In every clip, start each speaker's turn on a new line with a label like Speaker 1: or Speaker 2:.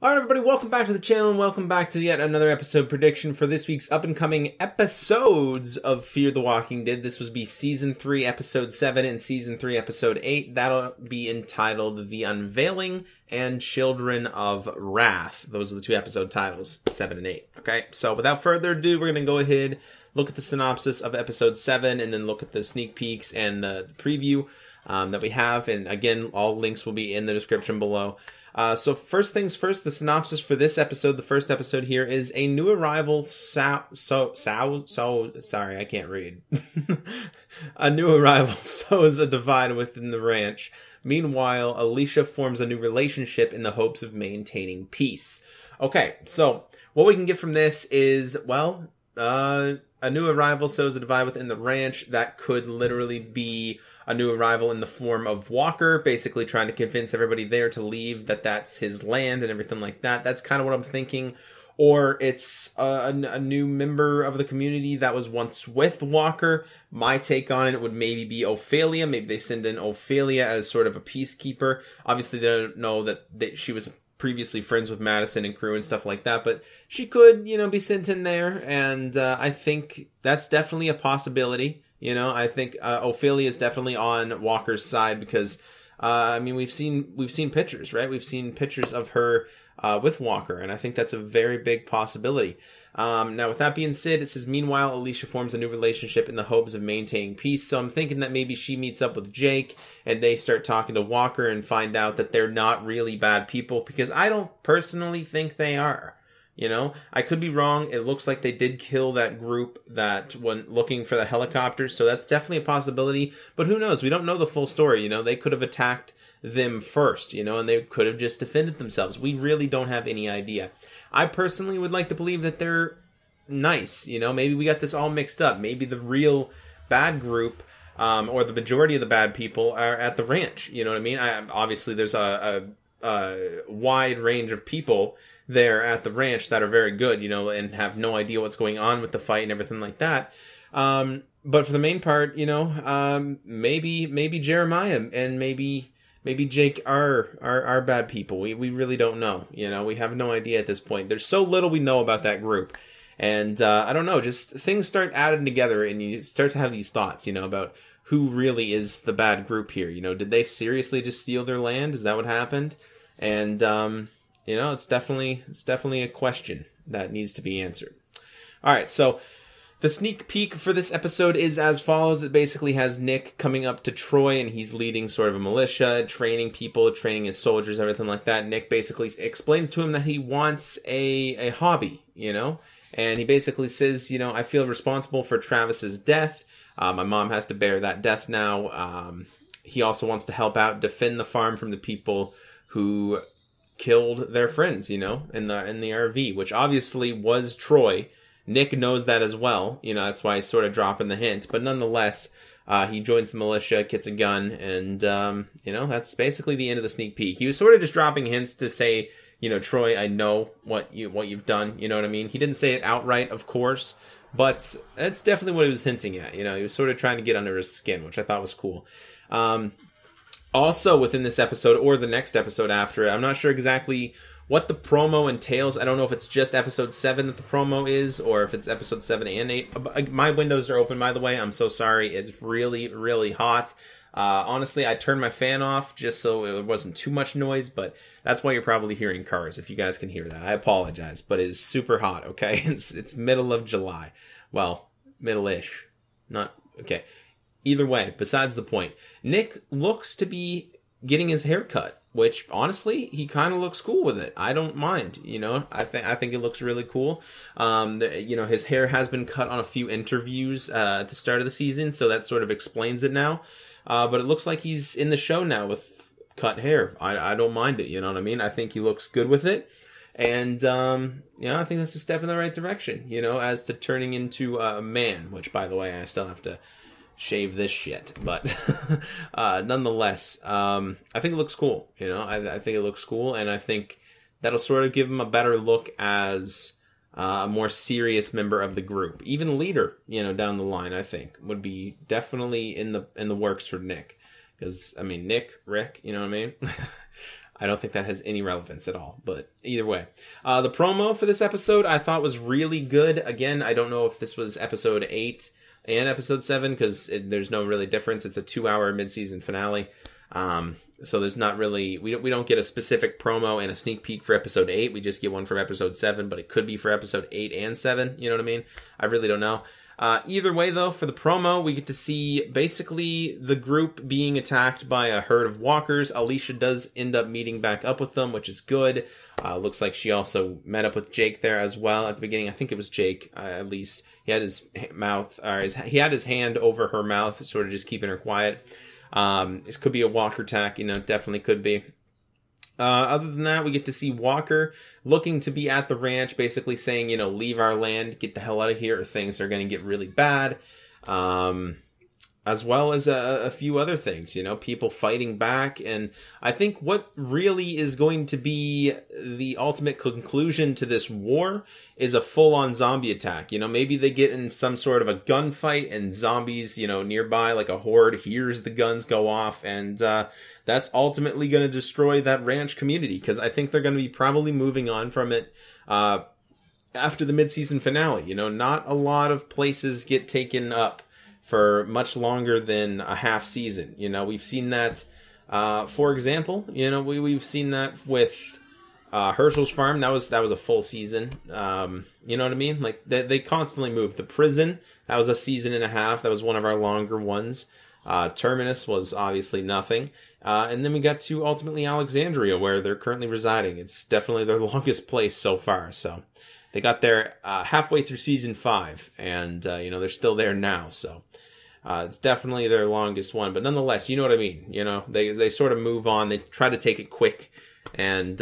Speaker 1: Alright everybody, welcome back to the channel and welcome back to yet another episode prediction for this week's up-and-coming episodes of Fear the Walking Dead. This would be Season 3, Episode 7 and Season 3, Episode 8. That'll be entitled The Unveiling and Children of Wrath. Those are the two episode titles, 7 and 8. Okay, so without further ado, we're going to go ahead, look at the synopsis of Episode 7, and then look at the sneak peeks and the preview that we have. And again, all links will be in the description below. So first things first, the synopsis for this episode, the first episode here, is a new arrival sorry, I can't read. A new arrival sows a divide within the ranch. Meanwhile, Alicia forms a new relationship in the hopes of maintaining peace. Okay, so what we can get from this is, well, a new arrival sows a divide within the ranch. That could literally be a new arrival in the form of Walker, basically trying to convince everybody there to leave, that that's his land and everything like that. That's kind of what I'm thinking. Or it's a new member of the community that was once with Walker. My take on it would maybe be Ophelia. Maybe they send in Ophelia as sort of a peacekeeper. Obviously, they don't know that she was previously friends with Madison and crew and stuff like that, but she could, be sent in there, and I think that's definitely a possibility. I think Ophelia is definitely on Walker's side because, we've seen pictures, right? We've seen pictures of her with Walker, and I think that's a very big possibility. Now, with that being said, it says, meanwhile, Alicia forms a new relationship in the hopes of maintaining peace. So I'm thinking that maybe she meets up with Jake, and they start talking to Walker and find out that they're not really bad people, because I don't personally think they are. I could be wrong. It looks like they did kill that group that went looking for the helicopters, so that's definitely a possibility. But who knows? We don't know the full story. They could have attacked them first, and they could have just defended themselves. We really don't have any idea. I personally would like to believe that they're nice. Maybe we got this all mixed up. Maybe the real bad group, or the majority of the bad people, are at the ranch. You know what I mean? Obviously, there's a wide range of people there at the ranch that are very good, and have no idea what's going on with the fight and everything like that. But for the main part, maybe Jeremiah and maybe Jake are bad people. We really don't know. We have no idea at this point. There's so little we know about that group. And I don't know, just things start adding together and you start to have these thoughts, about who really is the bad group here. Did they seriously just steal their land? Is that what happened? And it's definitely a question that needs to be answered. All right, so the sneak peek for this episode is as follows. It basically has Nick coming up to Troy, and he's leading sort of a militia, training people, training his soldiers, everything like that. Nick basically explains to him that he wants a hobby, and he basically says, I feel responsible for Travis's death. My mom has to bear that death now. He also wants to help out, defend the farm from the people who killed their friends, in the RV, which obviously was Troy. Nick knows that as well. That's why he's sort of dropping the hint. But nonetheless, he joins the militia, gets a gun, and, that's basically the end of the sneak peek. He was sort of just dropping hints to say, Troy, I know what you've done. You know what I mean? He didn't say it outright, of course, but that's definitely what he was hinting at. He was sort of trying to get under his skin, which I thought was cool. Also within this episode, or the next episode after it, I'm not sure exactly what the promo entails. I don't know if it's just episode 7 that the promo is, or if it's episode 7 and 8. My windows are open, by the way. I'm so sorry. It's really, really hot. Honestly, I turned my fan off just so it wasn't too much noise, but that's why you're probably hearing cars, if you guys can hear that. I apologize, but it is super hot, okay? It's middle of July. Well, middle-ish. Not, okay. Either way, besides the point, Nick looks to be getting his hair cut, which honestly, he kind of looks cool with it. I don't mind, I think it looks really cool. His hair has been cut on a few interviews at the start of the season, so that sort of explains it now. But it looks like he's in the show now with cut hair. I don't mind it, you know what I mean? I think he looks good with it. And, I think that's a step in the right direction, as to turning into a man, which, by the way, I still have to shave this shit, but nonetheless, I think it looks cool. I think it looks cool, and I think that'll sort of give him a better look as a more serious member of the group. Even leader, down the line, I think would be definitely in the works for Nick, because Nick, Rick, you know what I mean? I don't think that has any relevance at all, but either way. The promo for this episode I thought was really good. Again, I don't know if this was episode 8 and episode 7, because there's no really difference. It's a 2-hour mid-season finale. So there's not really, we don't get a specific promo and a sneak peek for episode 8. We just get one for episode 7, but it could be for episode 8 and 7. You know what I mean? I really don't know. Either way, though, for the promo, we get to see basically the group being attacked by a herd of walkers. Alicia does end up meeting back up with them, which is good. Looks like she also met up with Jake there as well at the beginning. I think it was Jake, at least. He had his mouth, or he had his hand over her mouth, sort of just keeping her quiet. This could be a walker attack, definitely could be. Other than that, we get to see Walker looking to be at the ranch, basically saying, leave our land, get the hell out of here, or things are going to get really bad. As well as a few other things, people fighting back. And I think what really is going to be the ultimate conclusion to this war is a full-on zombie attack. Maybe they get in some sort of a gunfight and zombies, nearby, like a horde, hears the guns go off. And that's ultimately going to destroy that ranch community, because I think they're going to be probably moving on from it after the mid-season finale. Not a lot of places get taken up for much longer than a half season. We've seen that, for example, we've seen that with Herschel's Farm. That was a full season. You know what I mean? Like, they constantly move. The Prison, that was a season and a half. That was one of our longer ones. Terminus was obviously nothing. And then we got to ultimately Alexandria, where they're currently residing. It's definitely their longest place so far. So they got there halfway through season 5, and they're still there now. So it's definitely their longest one, but nonetheless, you know what I mean. They sort of move on. They try to take it quick and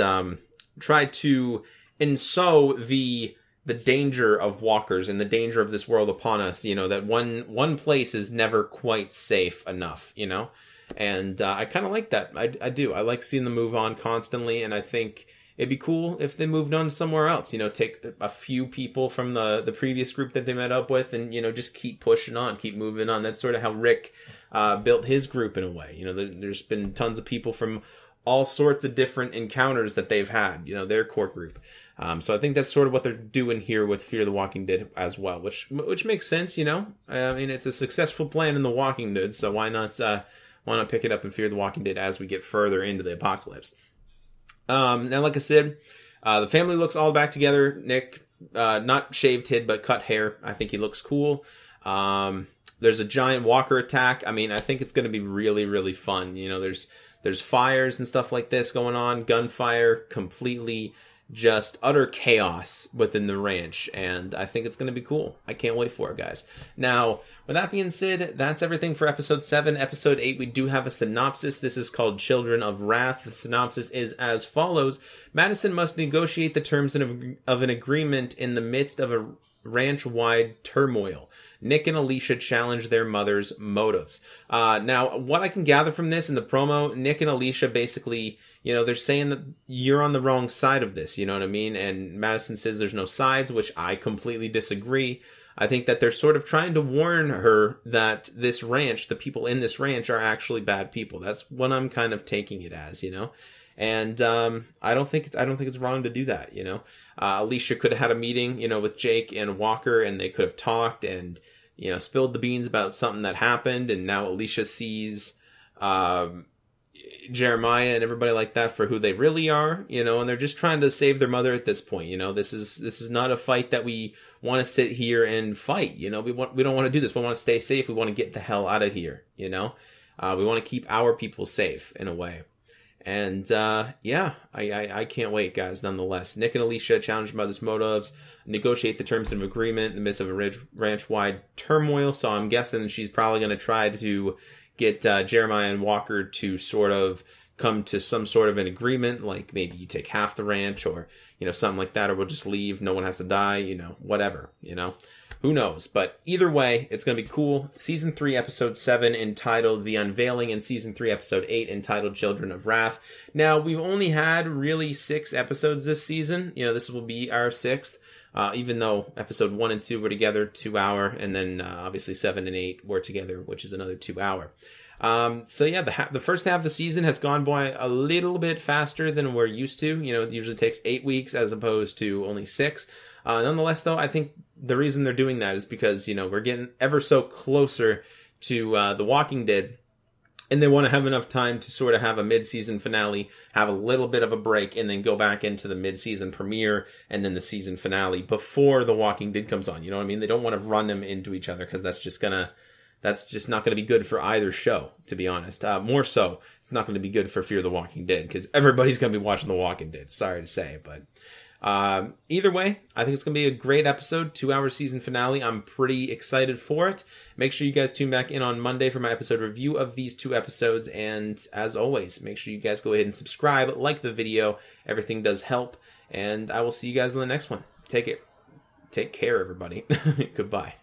Speaker 1: try to ensow the danger of walkers and the danger of this world upon us. That one place is never quite safe enough. And I kind of like that. I do. I like seeing them move on constantly, and I think it'd be cool if they moved on somewhere else, take a few people from the previous group that they met up with and, just keep pushing on, keep moving on. That's sort of how Rick built his group in a way. There's been tons of people from all sorts of different encounters that they've had, their core group. So I think that's sort of what they're doing here with Fear the Walking Dead as well, which makes sense, I mean, it's a successful plan in The Walking Dead, so why not pick it up in Fear the Walking Dead as we get further into the apocalypse? Now, like I said, the family looks all back together. Nick, not shaved head, but cut hair. I think he looks cool. There's a giant walker attack. I mean, I think it's going to be really, really fun. There's fires and stuff like this going on, gunfire, completely just utter chaos within the ranch, and I think it's going to be cool. I can't wait for it, guys. Now, with that being said, that's everything for episode 7. Episode 8, we do have a synopsis. This is called Children of Wrath. The synopsis is as follows. Madison must negotiate the terms of an agreement in the midst of a ranch-wide turmoil. Nick and Alicia challenge their mother's motives. Now, what I can gather from this in the promo, Nick and Alicia basically, they're saying that you're on the wrong side of this, you know what I mean? And Madison says there's no sides, which I completely disagree. I think that they're sort of trying to warn her that this ranch, the people in this ranch, are actually bad people. That's what I'm kind of taking it as, And I don't think it's wrong to do that, Alicia could have had a meeting, with Jake and Walker, and they could have talked and, spilled the beans about something that happened, and now Alicia sees Jeremiah and everybody like that for who they really are, and they're just trying to save their mother at this point. This is not a fight that we want to sit here and fight. We don't want to do this. We want to stay safe. We want to get the hell out of here. We want to keep our people safe in a way. And I can't wait, guys. Nonetheless, Nick and Alicia challenge mother's motives, negotiate the terms of agreement in the midst of a ranch-wide turmoil. So I'm guessing she's probably going to try to get Jeremiah and Walker to sort of come to some sort of an agreement, like maybe you take half the ranch, or something like that, or we'll just leave. No one has to die. Whatever. Who knows? But either way, it's going to be cool. Season 3, Episode 7, entitled The Unveiling, and Season 3, Episode 8, entitled Children of Wrath. Now, we've only had really 6 episodes this season. This will be our 6th, even though Episode 1 and 2 were together, 2 hour, and then obviously 7 and 8 were together, which is another 2 hour. So yeah, the first half of the season has gone by a little bit faster than we're used to. You know, it usually takes 8 weeks as opposed to only 6. Nonetheless, though, I think the reason they're doing that is because, you know, we're getting ever so closer to The Walking Dead. And they want to have enough time to sort of have a mid-season finale, have a little bit of a break, and then go back into the mid-season premiere and then the season finale before The Walking Dead comes on. You know what I mean? They don't want to run them into each other because that's just not going to be good for either show, to be honest. More so, it's not going to be good for Fear the Walking Dead because everybody's going to be watching The Walking Dead. Sorry to say, but either way, I think it's going to be a great episode, 2-hour season finale. I'm pretty excited for it. Make sure you guys tune back in on Monday for my episode review of these 2 episodes. And as always, make sure you guys go ahead and subscribe, like the video. Everything does help. And I will see you guys in the next one. Take care, everybody. Goodbye.